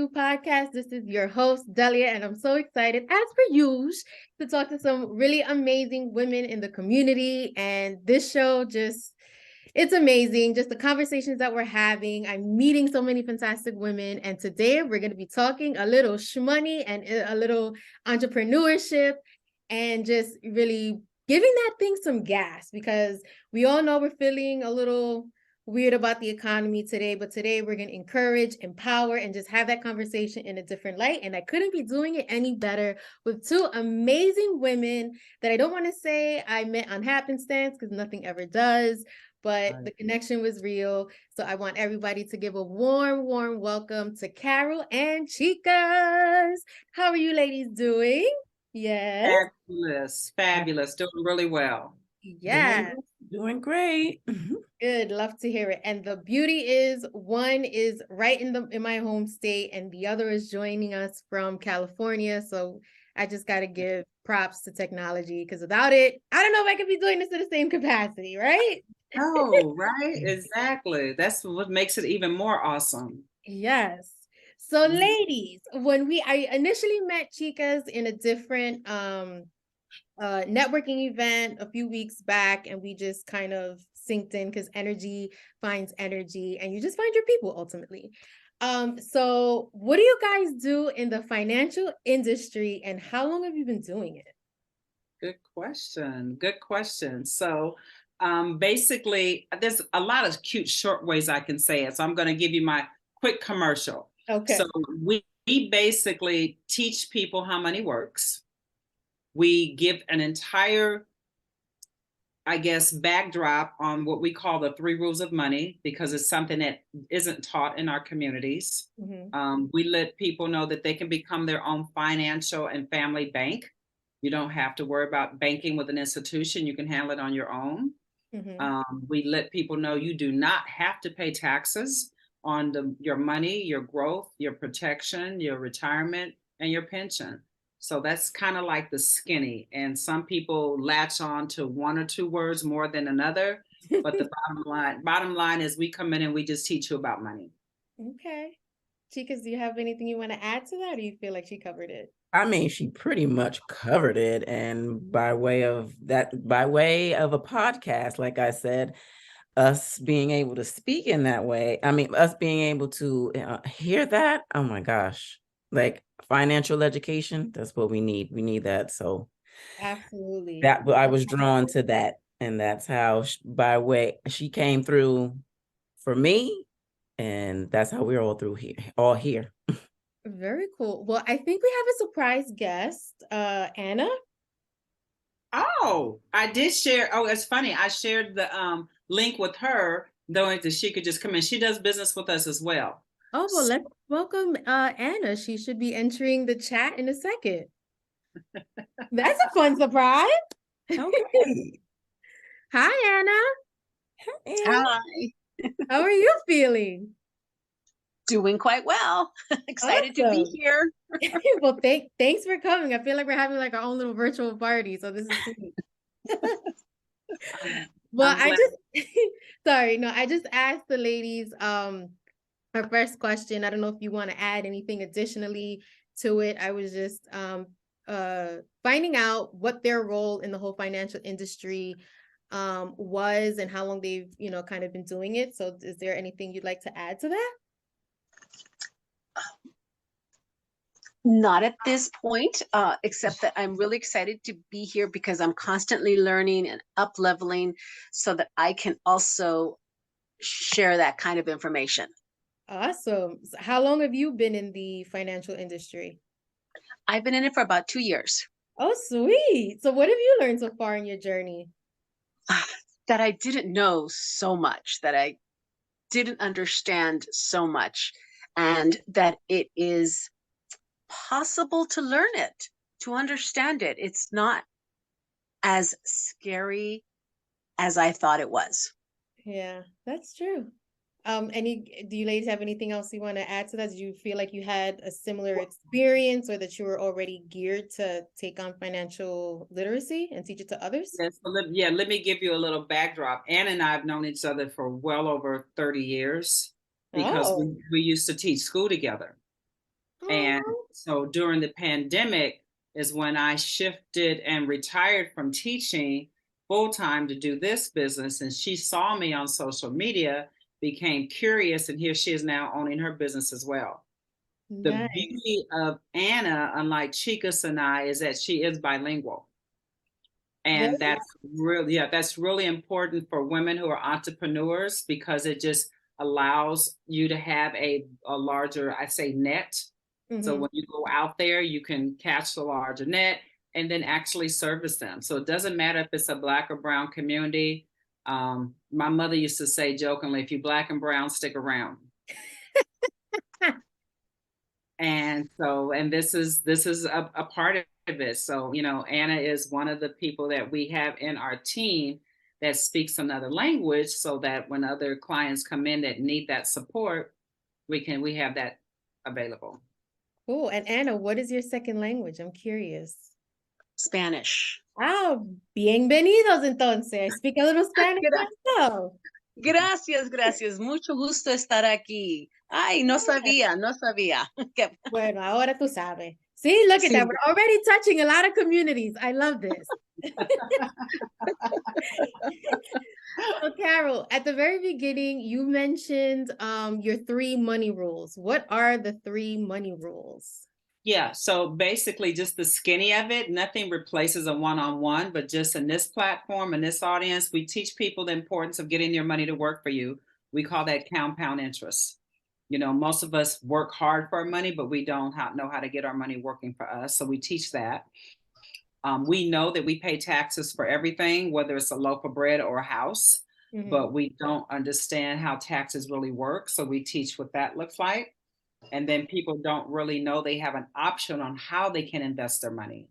You podcast. This is your host, Delia, and I'm so excited, as per usual, to talk to some really amazing women in the community. And this show it's amazing. Just the conversations that we're having. I'm meeting so many fantastic women. And today we're going to be talking a little shmoney and a little entrepreneurship and just really giving that thing some gas, because we all know we're feeling a little weird about the economy today, but today we're going to encourage, empower, and just have that conversation in a different light. And I couldn't be doing it any better with two amazing women that I don't want to say I met on happenstance, because nothing ever does, but the connection was real. So I want everybody to give a warm welcome to Carole and Chikas. How are you ladies doing? Yes. Fabulous. Doing really well. Yeah. Doing great. Good. Love to hear it. And the beauty is, one is right in my home state and the other is joining us from California. So I just got to give props to technology, because without it, I don't know if I could be doing this in the same capacity, right? Oh, right. Exactly. That's what makes it even more awesome. Yes. So ladies, I initially met Chikas in a different networking event a few weeks back, and we just kind of synced in, because energy finds energy and you just find your people ultimately. So what do you guys do in the financial industry, and how long have you been doing it? Good question. So basically, there's a lot of cute short ways I can say it. So I'm going to give you my quick commercial. Okay. So we basically teach people how money works. We give an entire, backdrop on what we call the 3 rules of money, because it's something that isn't taught in our communities. We let people know that they can become their own financial and family bank. You don't have to worry about banking with an institution. You can handle it on your own. We let people know you do not have to pay taxes on your money, your growth, your protection, your retirement, and your pension. So that's kind of like the skinny. And some people latch on to 1 or 2 words more than another. But the bottom line is, we come in and we just teach you about money. Okay. Chikas, do you have anything you want to add to that, or do you feel like she covered it? I mean, she pretty much covered it. And by way of a podcast, like I said, us being able to speak in that way, us being able to hear that, oh my gosh, like financial education, that's what we need. We need that. So absolutely, that I was drawn to that. And that's how, she came through for me. And that's how we're all here. Very cool. Well, I think we have a surprise guest, Anna. Oh, I did share. Oh, it's funny. I shared the link with her, though, that she could just come in. She does business with us as well. Oh, well, let's welcome Anna. She should be entering the chat in a second. That's a fun surprise. Okay. Hi, Anna. Hi. How are you feeling? Doing quite well. Excited to be here. Well, thanks for coming. I feel like we're having like our own little virtual party, so this is sweet. Well, I just asked the ladies our first question. I don't know if you want to add anything additionally to it. I was just finding out what their role in the whole financial industry was, and how long they've kind of been doing it. So is there anything you'd like to add to that? Not at this point, except that I'm really excited to be here, because I'm constantly learning and up-leveling so that I can also share that kind of information. Awesome. So how long have you been in the financial industry? I've been in it for about 2 years. Oh, sweet. So what have you learned so far in your journey? That I didn't know so much, that I didn't understand so much, and that it is possible to learn it, to understand it. It's not as scary as I thought it was. Yeah, that's true. Do you ladies have anything else you want to add to that? Did you feel like you had a similar experience, or that you were already geared to take on financial literacy and teach it to others? Yes, let me give you a little backdrop. Ann and I have known each other for well over 30 years, because we used to teach school together. And so during the pandemic is when I shifted and retired from teaching full-time to do this business. And she saw me on social media, became curious, and here she is now owning her business as well. The Nice. beauty of Anna, unlike Chikas and I, is that she is bilingual. And that's really important for women who are entrepreneurs, because it just allows you to have a larger, I say, net. So when you go out there, you can catch the larger net and then actually service them. So it doesn't matter if it's a Black or brown community. My mother used to say jokingly, if you're Black and brown, stick around. And so, and this is a part of it. So, you know, Anna is one of the people that we have in our team that speaks another language, so that when other clients come in that need that support, we have that available. Cool. And Anna, what is your second language? I'm curious. Spanish. Oh, bienvenidos entonces. I speak a little Spanish myself. Gracias, gracias. Mucho gusto estar aquí. Ay, no sabía. Bueno, ahora tú sabes. See, look at that. We're already touching a lot of communities. I love this. So Carole, at the very beginning, you mentioned your 3 money rules. What are the 3 money rules? Yeah, so basically just the skinny of it, nothing replaces a one-on-one, but just in this platform, in this audience, we teach people the importance of getting your money to work for you. We call that compound interest. You know, most of us work hard for our money, but we don't know how to get our money working for us. So we teach that. We know that we pay taxes for everything, whether it's a loaf of bread or a house, but we don't understand how taxes really work. So we teach what that looks like. And then people don't really know they have an option on how they can invest their money.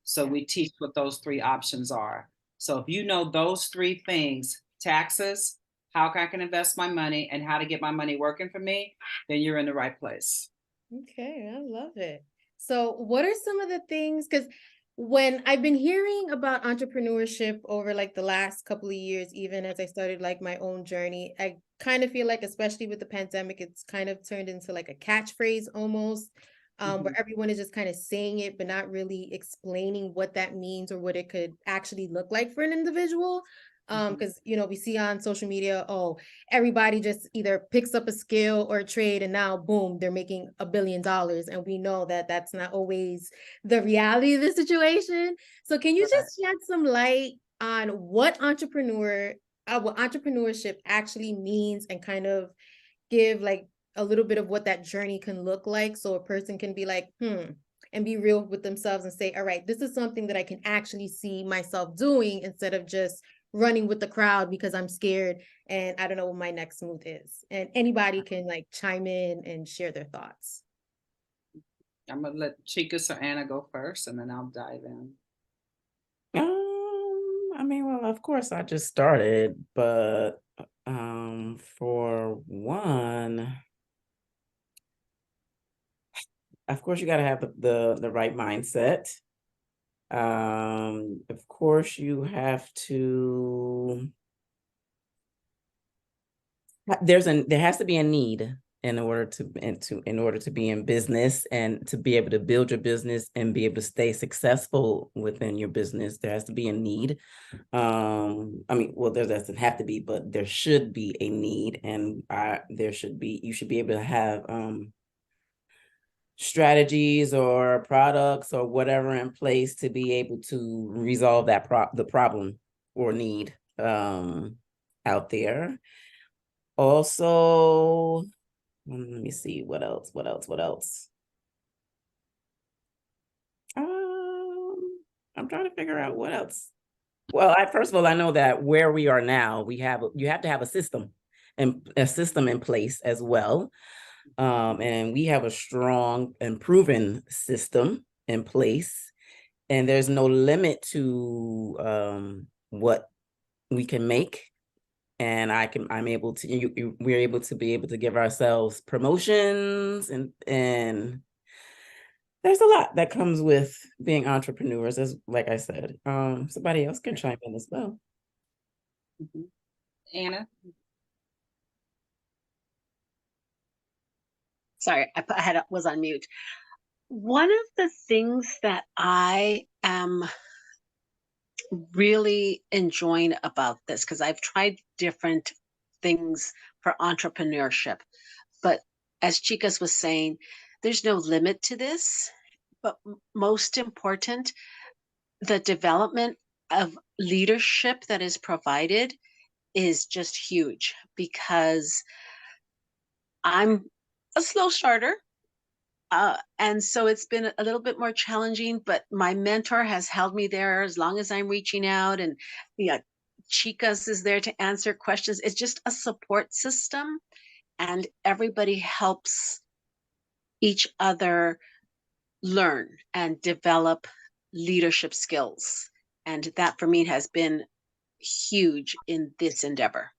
So we teach what those 3 options are. So if you know those 3 things, taxes, how I can invest my money, and how to get my money working for me, then you're in the right place. Okay, I love it. So what are some of the things, because when I've been hearing about entrepreneurship over like the last couple of years, even as I started like my own journey, I kind of feel like, especially with the pandemic, it's kind of turned into like a catchphrase almost, where everyone is just kind of saying it, but not really explaining what that means or what it could actually look like for an individual. Because, you know, we see on social media, oh, everybody just either picks up a skill or a trade and now, boom, they're making $1 billion. And we know that that's not always the reality of the situation. So can you just shed some light on what entrepreneurship actually means, and kind of give like a little bit of what that journey can look like, so a person can be like, and be real with themselves and say, all right, this is something that I can actually see myself doing, instead of just running with the crowd because I'm scared and I don't know what my next move is. And anybody can like chime in and share their thoughts. I'm gonna let Chikas or Anna go first, and then I'll dive in. I mean, well, of course I just started, but for one, of course you got to have the right mindset. Of course you have to, there has to be a need in order to be in business, and to be able to build your business and be able to stay successful within your business. There has to be a need. I mean, well, there doesn't have to be, but there should be a need, and you should be able to have strategies or products or whatever in place to be able to resolve the problem or need out there. Also, let me see, what else? I'm trying to figure out what else. Well, first of all, I know that where we are now, you have to have a system in place as well. And we have a strong and proven system in place, and there's no limit to what we can make. And we're able to give ourselves promotions, and there's a lot that comes with being entrepreneurs, as like I said. Somebody else can chime in as well. Anna? Sorry, was on mute. One of the things that I am really enjoying about this, because I've tried different things for entrepreneurship, but as Chikas was saying, there's no limit to this. But most important, the development of leadership that is provided is just huge, because I'm a slow starter. And so it's been a little bit more challenging, but my mentor has held me there as long as I'm reaching out. And yeah, Chikas is there to answer questions. It's just a support system, and everybody helps each other learn and develop leadership skills. And that for me has been huge in this endeavor.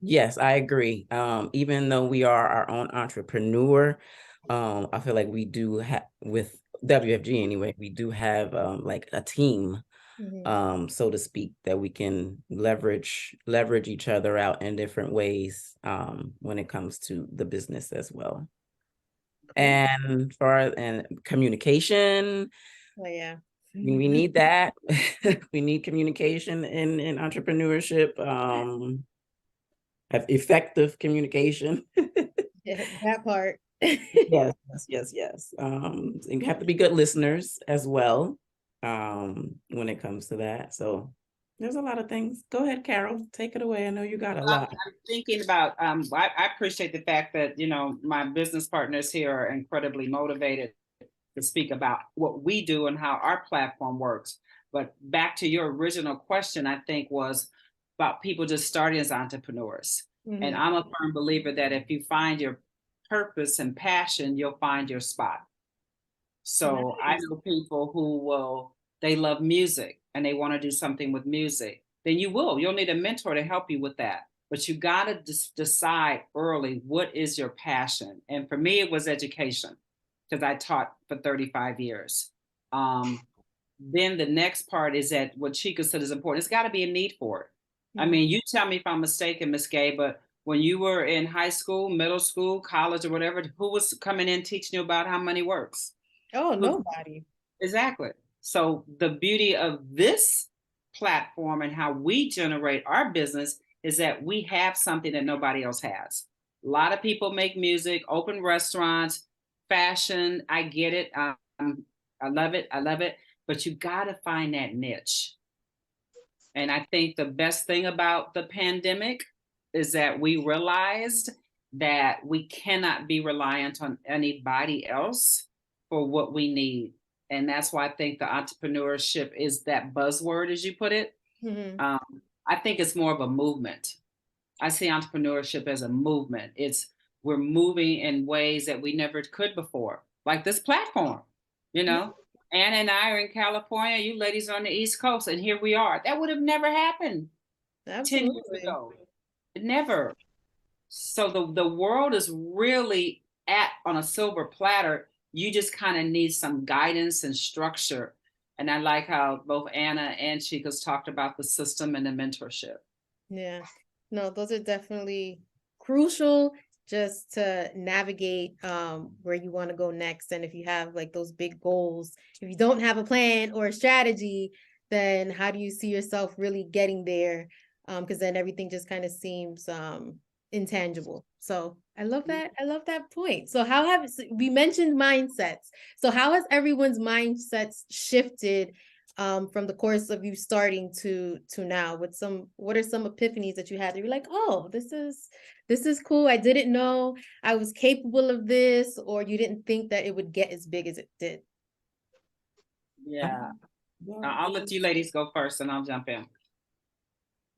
Yes, I agree. Even though we are our own entrepreneur, I feel like we do have, with WFG anyway, we do have like a team, so to speak, that we can leverage each other out in different ways when it comes to the business as well. And communication. Oh yeah. We need that. We need communication in entrepreneurship. Have effective communication. Yeah, that part. Yes. You have to be good listeners as well when it comes to that. So there's a lot of things. Go ahead, Carole, take it away. I know you got a lot. I'm thinking about, I appreciate the fact that, my business partners here are incredibly motivated to speak about what we do and how our platform works. But back to your original question, I think was about people just starting as entrepreneurs. And I'm a firm believer that if you find your purpose and passion, you'll find your spot. So I know people who they love music and they want to do something with music. Then you'll need a mentor to help you with that. But you got to decide early, what is your passion? And for me, it was education, because I taught for 35 years. Then the next part is that what Chika said is important. It's got to be a need for it. I mean, you tell me if I'm mistaken, Ms. Gay, but when you were in high school, middle school, college, or whatever, who was coming in teaching you about how money works? Oh, nobody. Exactly. So the beauty of this platform and how we generate our business is that we have something that nobody else has. A lot of people make music, open restaurants, fashion. I get it. I love it. But you got to find that niche. And I think the best thing about the pandemic is that we realized that we cannot be reliant on anybody else for what we need. And that's why I think the entrepreneurship is that buzzword, as you put it. I think it's more of a movement. I see entrepreneurship as a movement. We're moving in ways that we never could before, like this platform, Anna and I are in California, you ladies are on the East Coast, and here we are. That would have never happened 10 years ago. Never. So the world is really on a silver platter. You just kind of need some guidance and structure. And I like how both Anna and Chikas talked about the system and the mentorship. Yeah, no, those are definitely crucial just to navigate where you want to go next. And if you have like those big goals, if you don't have a plan or a strategy, then how do you see yourself really getting there? Because then everything just kind of seems intangible. So I love that. I love that point. So we mentioned mindsets. So how has everyone's mindsets shifted from the course of you starting to now? What are some epiphanies that you had that you're like, oh, this is cool. I didn't know I was capable of this, or you didn't think that it would get as big as it did? Yeah. I'll let you ladies go first and I'll jump in.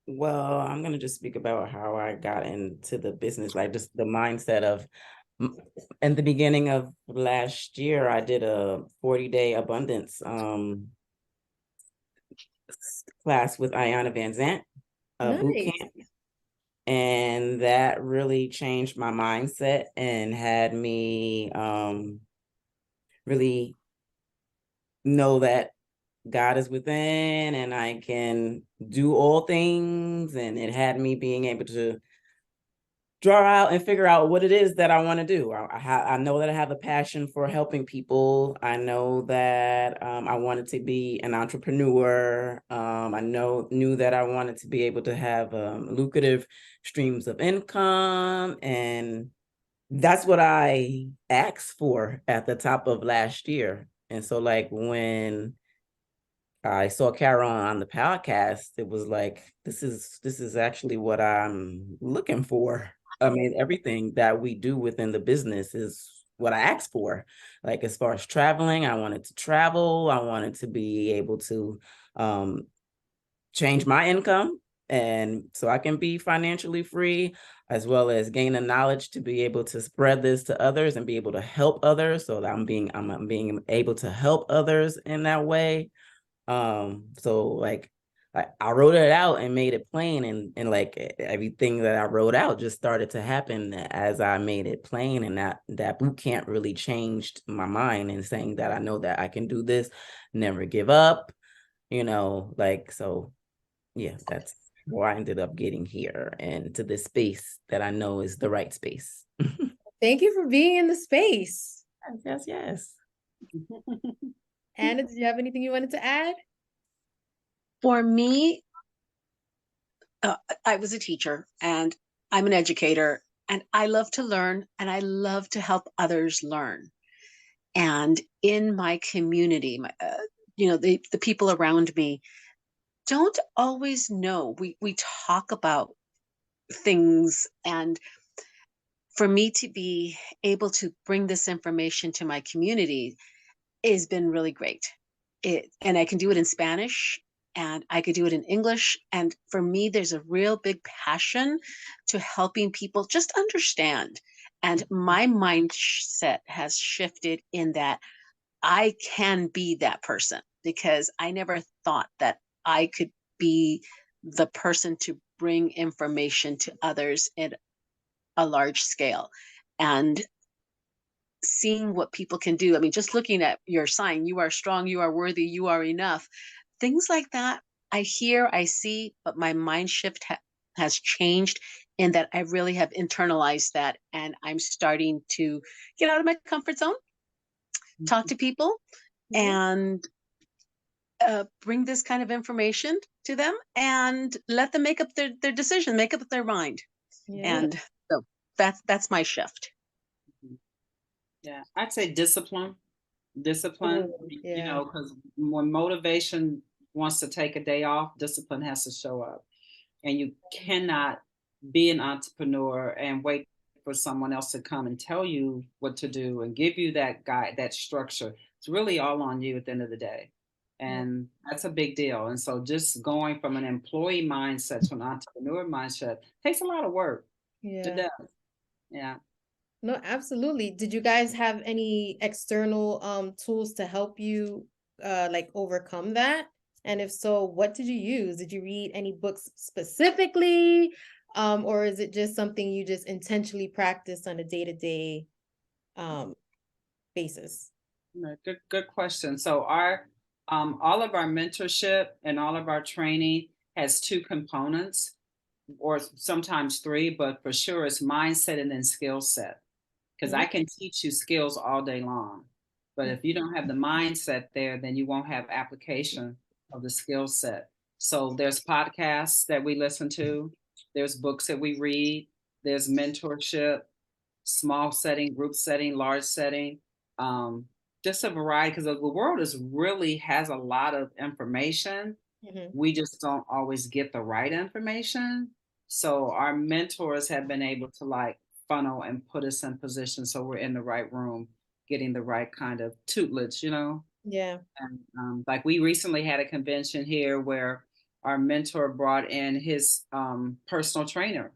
Well, I'm going to just speak about how I got into the business, like just the mindset of, in the beginning of last year, I did a 40-day abundance class with Ayanna Van Zant, boot camp. And that really changed my mindset and had me really know that God is within and I can do all things. And it had me being able to draw out and figure out what it is that I want to do. I know that I have a passion for helping people. I know that I wanted to be an entrepreneur. I knew that I wanted to be able to have lucrative streams of income, and that's what I asked for at the top of last year. And so, like, when I saw Carole on the podcast, it was like, this is actually what I'm looking for. I mean, everything that we do within the business is what I asked for. Like, as far as traveling, I wanted to travel. I wanted to be able to change my income, and so I can be financially free, as well as gain the knowledge to be able to spread this to others and be able to help others, so that I'm being able to help others in that way. So like I wrote it out and made it plain, and like everything that I wrote out just started to happen as I made it plain. And that boot camp really changed my mind, and saying that I know that I can do this, never give up, like, so yeah, that's how I ended up getting here and to this space that I know is the right space. Thank you for being in the space. Yes. Anna, did you have anything you wanted to add? For me, I was a teacher and I'm an educator, and I love to learn and I love to help others learn. And in my community, the people around me don't always know. We talk about things, and for me to be able to bring this information to my community has been really great. And I can do it in Spanish and I could do it in English. And for me, there's a real big passion to helping people just understand. And my mindset has shifted in that I can be that person, because I never thought that I could be the person to bring information to others at a large scale. And seeing what people can do. I mean, just looking at your sign, you are strong, you are worthy, you are enough. Things like that, I hear, I see, but my mind shift has changed in that I really have internalized that. And I'm starting to get out of my comfort zone, talk to people, and bring this kind of information to them and let them make up their decision, make up their mind. Yeah. And so that's my shift. Yeah, I'd say discipline, Yeah. because when motivation wants to take a day off, discipline has to show up. And you cannot be an entrepreneur and wait for someone else to come and tell you what to do and give you that guide, that structure. It's really all on you at the end of the day. And that's a big deal. And so just going from an employee mindset to an entrepreneur mindset takes a lot of work. Yeah. It does. Yeah. No, absolutely. Did you guys have any external tools to help you like overcome that? And if so, what did you use? Did you read any books specifically? Or is it just something you just intentionally practice on a day-to-day basis? Good question. So our all of our mentorship and all of our training has two components, or sometimes three, but for sure it's mindset and then skill set. Because I can teach you skills all day long, but if you don't have the mindset there, then you won't have application of the skill set. So there's podcasts that we listen to, there's books that we read, there's mentorship, small setting, group setting, large setting, just a variety, because the world really has a lot of information. We just don't always get the right information. So our mentors have been able to like funnel and put us in position so we're in the right room, getting the right kind of tutelage, Yeah. And like we recently had a convention here where our mentor brought in his personal trainer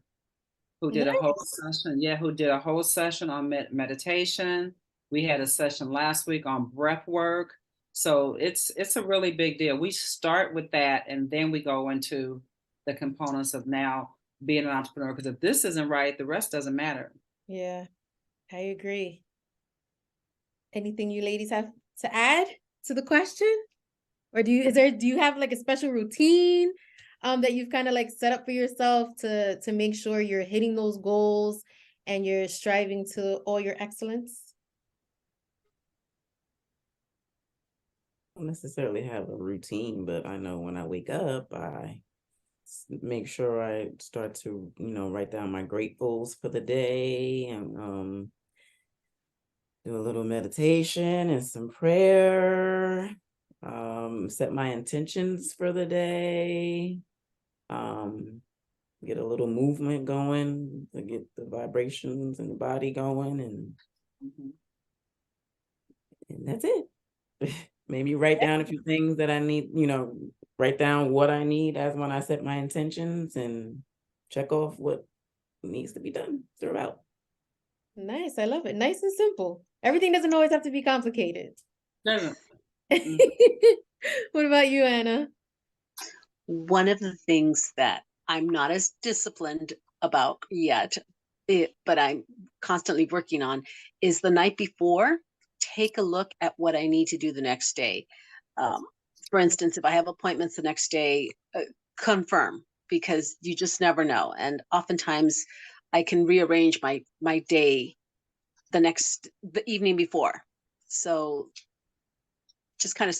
who did a whole session. Yeah, who did a whole session on meditation. We had a session last week on breath work. So it's a really big deal. We start with that and then we go into the components of now being an entrepreneur, because if this isn't right, the rest doesn't matter. Yeah, I agree. Anything you ladies have to add to the question? Or do you have like a special routine that you've kind of like set up for yourself to make sure you're hitting those goals and you're striving to all your excellence? I don't necessarily have a routine, but I know when I wake up, I make sure I start to, write down my gratefuls for the day and do a little meditation and some prayer, set my intentions for the day, get a little movement going to get the vibrations in the body going, and that's it. Maybe write down a few things that I need, write down what I need as when I set my intentions and check off what needs to be done throughout. Nice. I love it. Nice and simple. Everything doesn't always have to be complicated. Doesn't. What about you, Anna? One of the things that I'm not as disciplined about yet, but I'm constantly working on, is the night before, take a look at what I need to do the next day. For instance, if I have appointments the next day, confirm, because you just never know. And oftentimes I can rearrange my day the evening before. So just kind of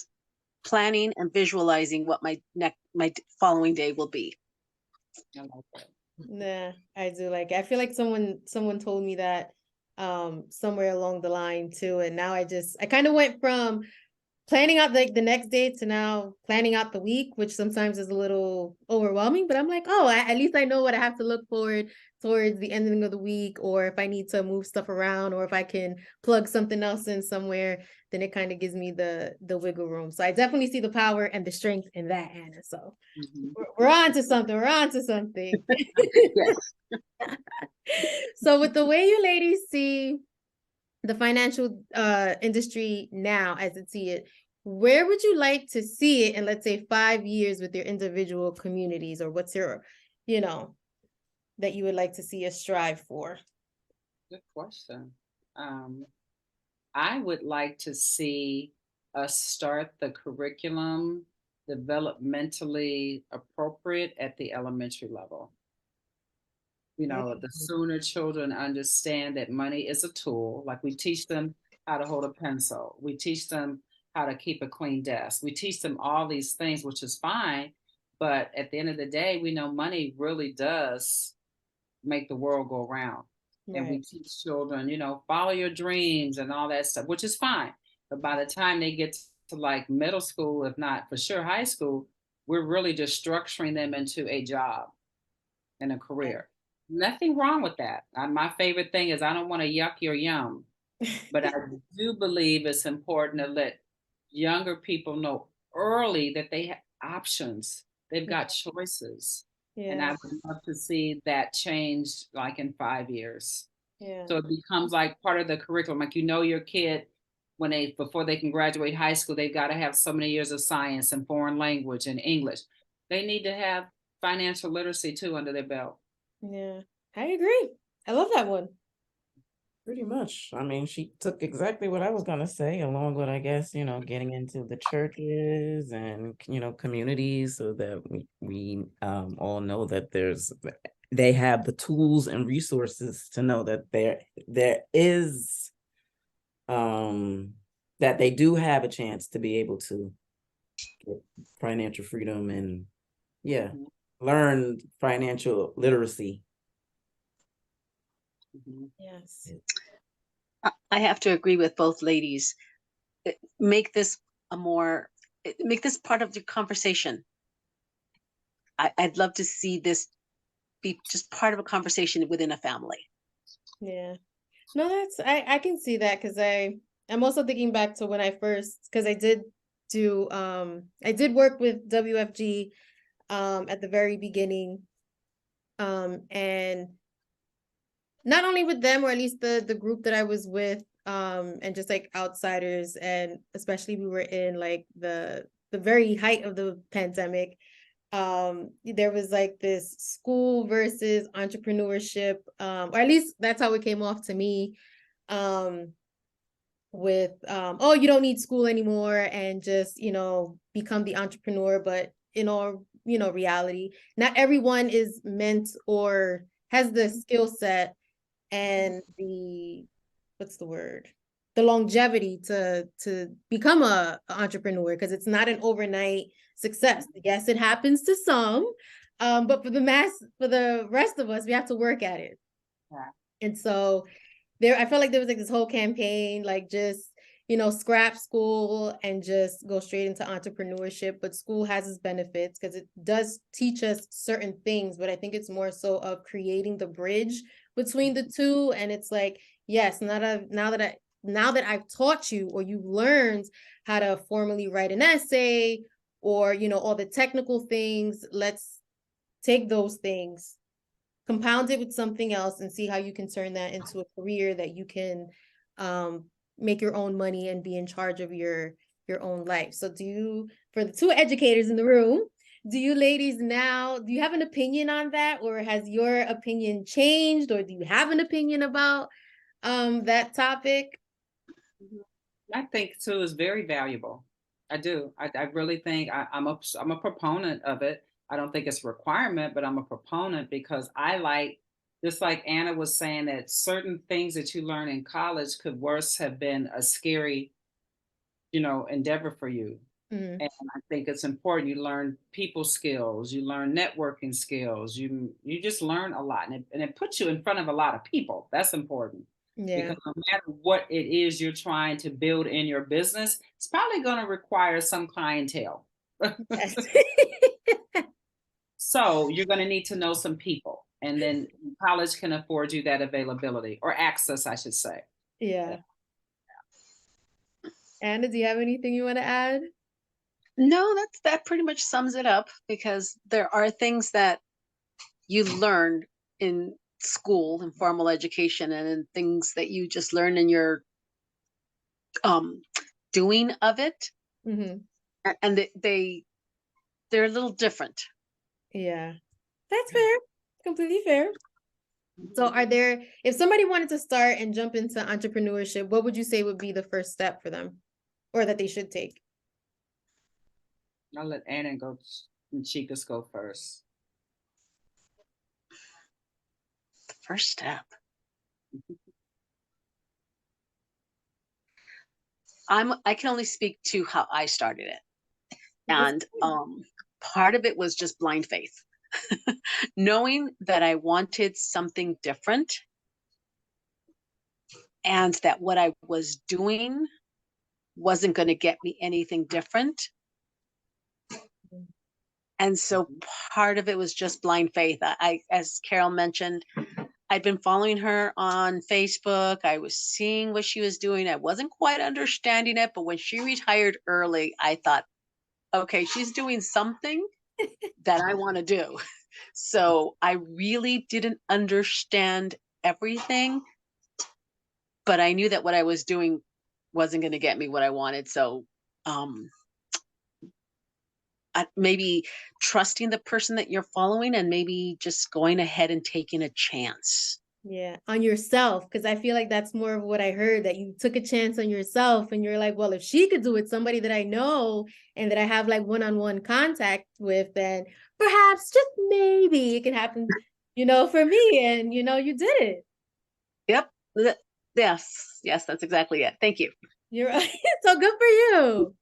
planning and visualizing what my following day will be. I like that. Nah, I do like it. I feel like someone told me that somewhere along the line too, and now I kind of went from planning out the next day to now planning out the week, which sometimes is a little overwhelming, but I'm like, oh, at least I know what I have to look forward towards the ending of the week, or if I need to move stuff around, or if I can plug something else in somewhere, then it kind of gives me the wiggle room. So I definitely see the power and the strength in that, Anna. So we're on to something. We're on to something. Yes. So with the way you ladies see the financial industry now as it see it, where would you like to see it in, let's say, 5 years with your individual communities, or what's your, that you would like to see us strive for? Good question. I would like to see us start the curriculum developmentally appropriate at the elementary level. The sooner children understand that money is a tool, like we teach them how to hold a pencil, we teach them how to keep a clean desk, we teach them all these things, which is fine. But at the end of the day, we know money really does make the world go round. Right. And we teach children, follow your dreams and all that stuff, which is fine. But by the time they get to like middle school, if not for sure high school, we're really just structuring them into a job and a career. Nothing wrong with that. My favorite thing is I don't want to yuck your yum, but I do believe it's important to let younger people know early that they have options. They've got choices. Yeah. And I would love to see that change like in 5 years. Yeah. So it becomes like part of the curriculum. Like, your kid, before they can graduate high school, they've got to have so many years of science and foreign language and English. They need to have financial literacy too under their belt. Yeah, I agree. I love that one. Pretty much. I mean, she took exactly what I was going to say, along with, I guess, getting into the churches and, communities, so that we all know that they have the tools and resources to know that there is, that they do have a chance to be able to get financial freedom and, learn financial literacy. Yes. I have to agree with both ladies. Make this part of the conversation. I'd love to see this be just part of a conversation within a family. Yeah. No, I can see that, because I'm also thinking back to when because I did work with WFG at the very beginning, and not only with them, or at least the group that I was with, and just like outsiders, and especially we were in like the very height of the pandemic. There was like this school versus entrepreneurship, or at least that's how it came off to me, with you don't need school anymore, and just become the entrepreneur. But in all reality. Not everyone is meant or has the skill set and the, what's the word? The longevity to become a entrepreneur, because it's not an overnight success. Yes, it happens to some, but for the rest of us, we have to work at it. Yeah. And so I felt like there was like this whole campaign, like just, scrap school and just go straight into entrepreneurship. But school has its benefits because it does teach us certain things, but I think it's more so of creating the bridge between the two. And it's like, yes, now that I've taught you, or you learned how to formally write an essay, or, all the technical things, let's take those things, compound it with something else, and see how you can turn that into a career that you can make your own money and be in charge of your own life. So for the two educators in the room, do you ladies do you have an opinion on that, or has your opinion changed, or do you have an opinion about that topic? I think too is very valuable. I do. I really think I'm a proponent of it. I don't think it's a requirement, but I'm a proponent because I like, just like Anna was saying, that certain things that you learn in college could worse have been a scary, endeavor for you. Mm-hmm. And I think it's important. You learn people skills, you learn networking skills, you just learn a lot, and it puts you in front of a lot of people. That's important. Yeah. Because no matter what it is you're trying to build in your business, it's probably going to require some clientele. Yes. So you're going to need to know some people, and then college can afford you that availability, or access, I should say. Yeah. Anna, do you have anything you want to add? No, that pretty much sums it up, because there are things that you learn in school and formal education, and in things that you just learn in your doing of it. Mm-hmm. And they're a little different. Yeah, that's fair. Completely fair. So if somebody wanted to start and jump into entrepreneurship, what would you say would be the first step for them, or that they should take? I'll let Anna and Chikas go first. The first step. I can only speak to how I started it. And part of it was just blind faith. Knowing that I wanted something different, and that what I was doing wasn't going to get me anything different. And so part of it was just blind faith. As Carole mentioned, I'd been following her on Facebook. I was seeing what she was doing. I wasn't quite understanding it, but when she retired early, I thought, okay, she's doing something that I want to do. So I really didn't understand everything, but I knew that what I was doing wasn't going to get me what I wanted. So maybe trusting the person that you're following, and maybe just going ahead and taking a chance. Yeah, on yourself, because I feel like that's more of what I heard, that you took a chance on yourself, and you're like, well, if she could do it, somebody that I know and that I have like one-on-one contact with, then perhaps just maybe it can happen, for me. And you did it. Yep. Yes, that's exactly it. Thank you. You're right. So good for you.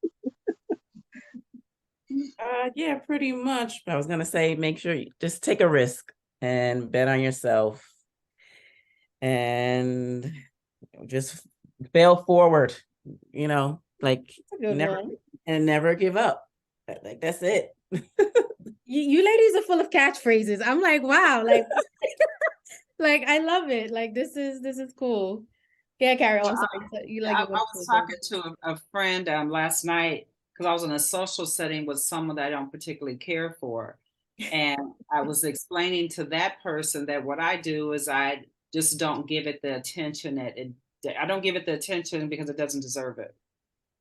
Yeah, pretty much. I was gonna say, make sure you just take a risk and bet on yourself, and just fail forward. Like never give up. Like that's it. You ladies are full of catchphrases. I'm like, wow, like, like I love it. Like this is cool. Yeah, Carole, I'm sorry. I was talking to a friend last night, because I was in a social setting with someone that I don't particularly care for. And I was explaining to that person that what I do is I just don't give it the attention I don't give it the attention because it doesn't deserve it.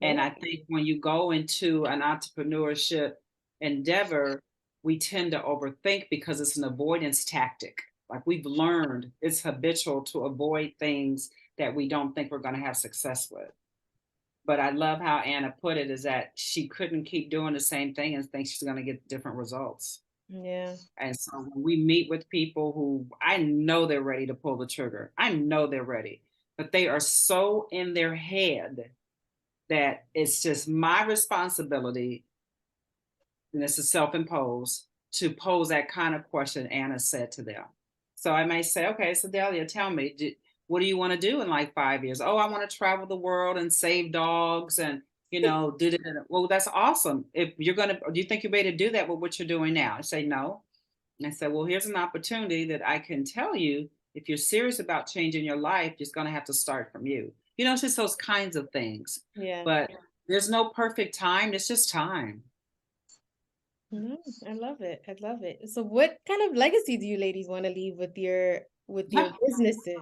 And I think when you go into an entrepreneurship endeavor, we tend to overthink because it's an avoidance tactic. Like we've learned it's habitual to avoid things that we don't think we're going to have success with. But I love how Anna put it, is that she couldn't keep doing the same thing and think she's going to get different results. Yeah. And so when we meet with people who I know they're ready to pull the trigger, I know they're ready, but they are so in their head that it's just my responsibility, and this is self-imposed, to pose that kind of question Anna said to them. So I may say, okay, so Delia, tell me, what do you want to do in like 5 years? Oh, I want to travel the world and save dogs and, did it. Well, that's awesome. If you're going to, do you think you're ready to do that with what you're doing now? I say, no. And I said, well, here's an opportunity that I can tell you, if you're serious about changing your life, it's going to have to start from you. It's just those kinds of things. Yeah. But there's no perfect time. It's just time. No, I love it. I love it. So what kind of legacy do you ladies want to leave with your businesses?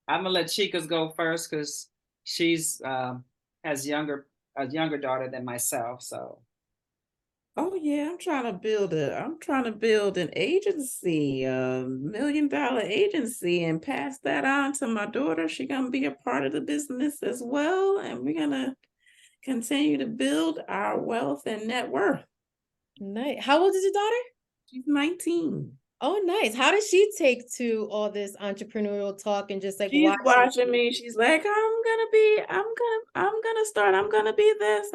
I'm gonna let Chikas go first because she's has a younger daughter than myself. So Oh yeah, I'm trying to build an agency, $1 million agency, and pass that on to my daughter. She's gonna be a part of the business as well, and we're gonna continue to build our wealth and net worth. Nice. How old is your daughter? She's 19. Oh, nice. How does she take to all this entrepreneurial talk and just like She's watching me. She's like, I'm gonna be this.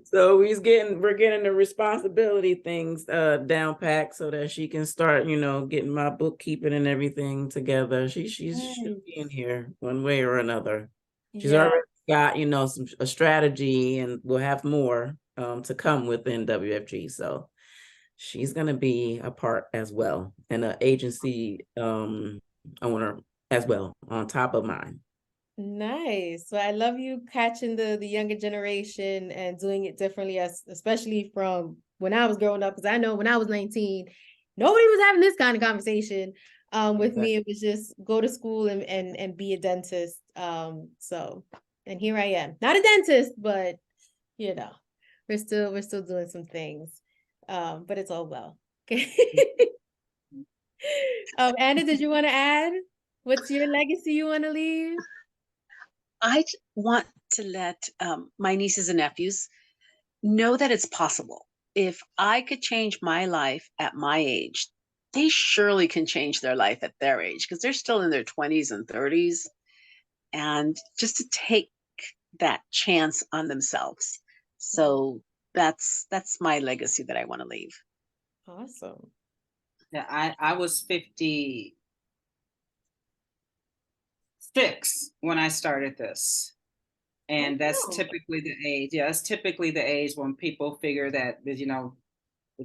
So we're getting the responsibility things down packed so that she can start, getting my bookkeeping and everything together. She'll be in here one way or another. She's already got, a strategy, and we'll have more to come within WFG. So she's gonna be a part as well, and an agency owner as well on top of mine. Nice. So I love you catching the younger generation and doing it differently, especially from when I was growing up. Because I know when I was 19, nobody was having this kind of conversation. With me, it was just go to school and be a dentist. So, and here I am, not a dentist, but we're still doing some things. But it's all well. Okay. Anna, did you want to add? What's your legacy you want to leave? I want to let my nieces and nephews know that it's possible. If I could change my life at my age, they surely can change their life at their age, because they're still in their 20s and 30s. And just to take that chance on themselves. So that's my legacy that I want to leave. Awesome. Yeah, I was 56 when I started this. And that's typically the age. Yeah, that's typically the age when people figure that, the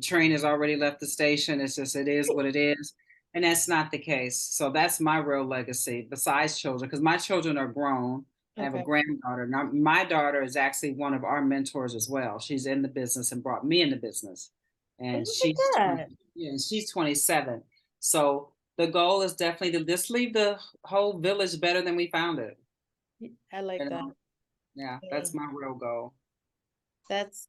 train has already left the station. It's just, it is what it is. And that's not the case. So that's my real legacy, besides children, because my children are grown. I have a granddaughter. Now, my daughter is actually one of our mentors as well. She's in the business and brought me in the business. And she's 27. So the goal is definitely to just leave the whole village better than we found it. I like that. Yeah, that's my real goal. That's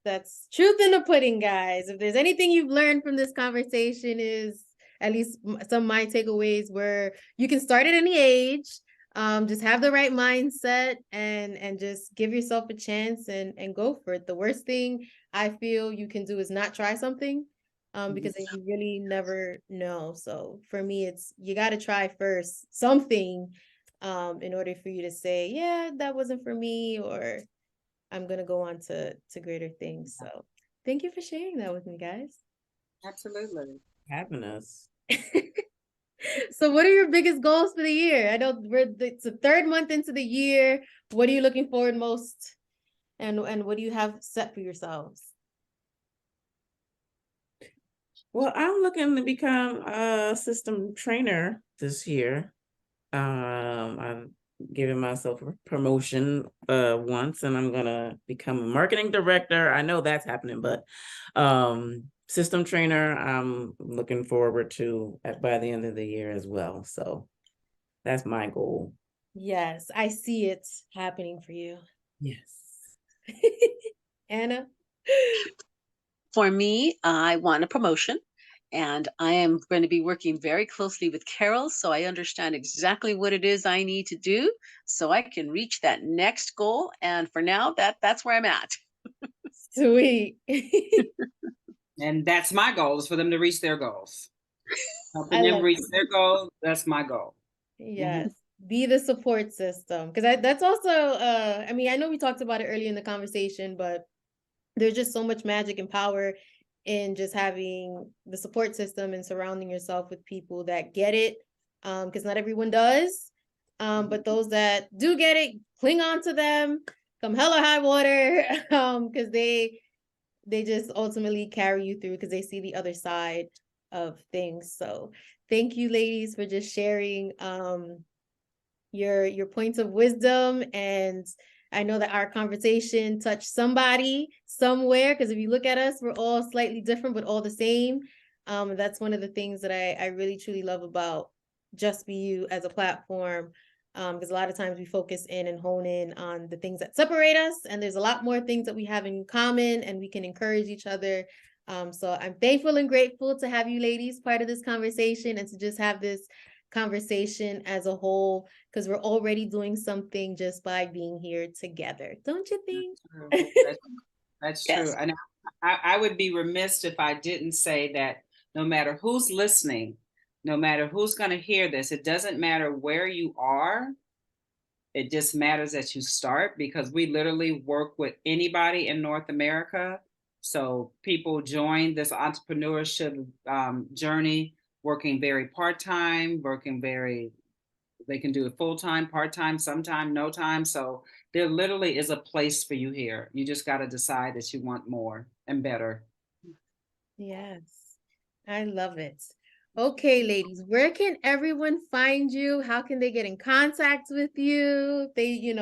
truth in the pudding, guys. If there's anything you've learned from this conversation, is at least some of my takeaways, where you can start at any age. Just have the right mindset and just give yourself a chance and go for it. The worst thing I feel you can do is not try something, because then you really never know. So for me, it's, you got to try first something, in order for you to say, yeah, that wasn't for me, or I'm going to go on to greater things. So thank you for sharing that with me, guys. Absolutely. Having us. So what are your biggest goals for the year? I know it's the third month into the year. What are you looking forward most? And what do you have set for yourselves? Well, I'm looking to become a system trainer this year. I've given myself a promotion once, and I'm gonna become a marketing director. I know that's happening, but system trainer, I'm looking forward to by the end of the year as well. So that's my goal. Yes, I see it happening for you. Yes. Anna? For me, I want a promotion, And I am going to be working very closely with Carole, so I understand exactly what it is I need to do so I can reach that next goal. And for now, that's where I'm at. Sweet. And that's my goal, is for them to reach their goals. Helping I them love reach that. their goals, that's my goal. Yes. Be the support system. Because that's also, I mean, I know we talked about it earlier in the conversation, but there's just so much magic and power in just having the support system and surrounding yourself with people that get it. Because not everyone does. But those that do get it, cling on to them, come hell or high water. Because they just ultimately carry you through because they see the other side of things. So thank you, ladies, for just sharing your points of wisdom. And I know that our conversation touched somebody somewhere, because if you look at us, we're all slightly different but all the same. That's one of the things that I really truly love about Just Be You as a platform, because a lot of times we focus in and hone in on the things that separate us, and there's a lot more things that we have in common, and we can encourage each other. So I'm thankful and grateful to have you ladies part of this conversation, and to just have this conversation as a whole, because we're already doing something just by being here together, don't you think? That's Yes. true. And I would be remiss if I didn't say that no matter who's listening, no matter who's going to hear this, it doesn't matter where you are. It just matters that you start, because we literally work with anybody in North America. So people join this entrepreneurship journey working very part-time, they can do it full-time, part-time, sometime, no time. So there literally is a place for you here. You just got to decide that you want more and better. Yes, I love it. Okay, ladies, where can everyone find you? How can they get in contact with you if they,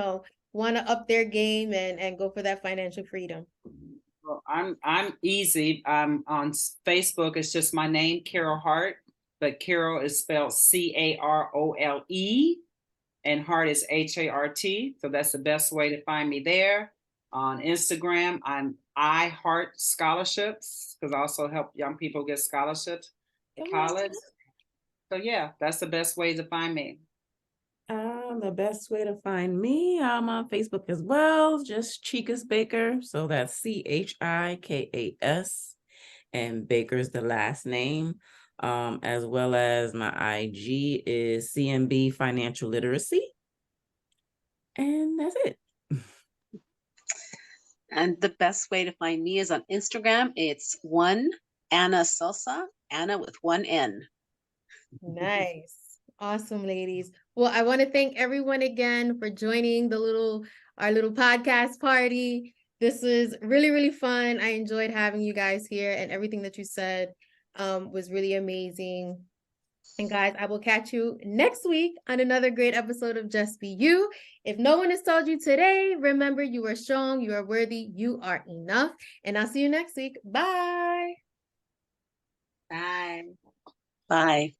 want to up their game and go for that financial freedom? Well, I'm easy. I'm on Facebook. It's just my name, Carole Hart, but Carole is spelled Carole, and Hart is Hart. So that's the best way to find me there. On Instagram, I'm I Heart Scholarships, because I also help young people get scholarships to college. So yeah, that's the best way to find me. The best way to find me, I'm on Facebook as well, just Chikas Baker. So that's Chikas, and Baker's the last name. As well as my IG is CMB Financial Literacy. And that's it. And the best way to find me is on Instagram. It's one Anna Sosa, Anna with one N. Nice. Awesome, ladies. Well, I want to thank everyone again for joining our little podcast party. This was really, really fun. I enjoyed having you guys here, and everything that you said was really amazing. And guys, I will catch you next week on another great episode of Just Be You. If no one has told you today, remember, you are strong, you are worthy, you are enough. And I'll see you next week. Bye. Bye. Bye.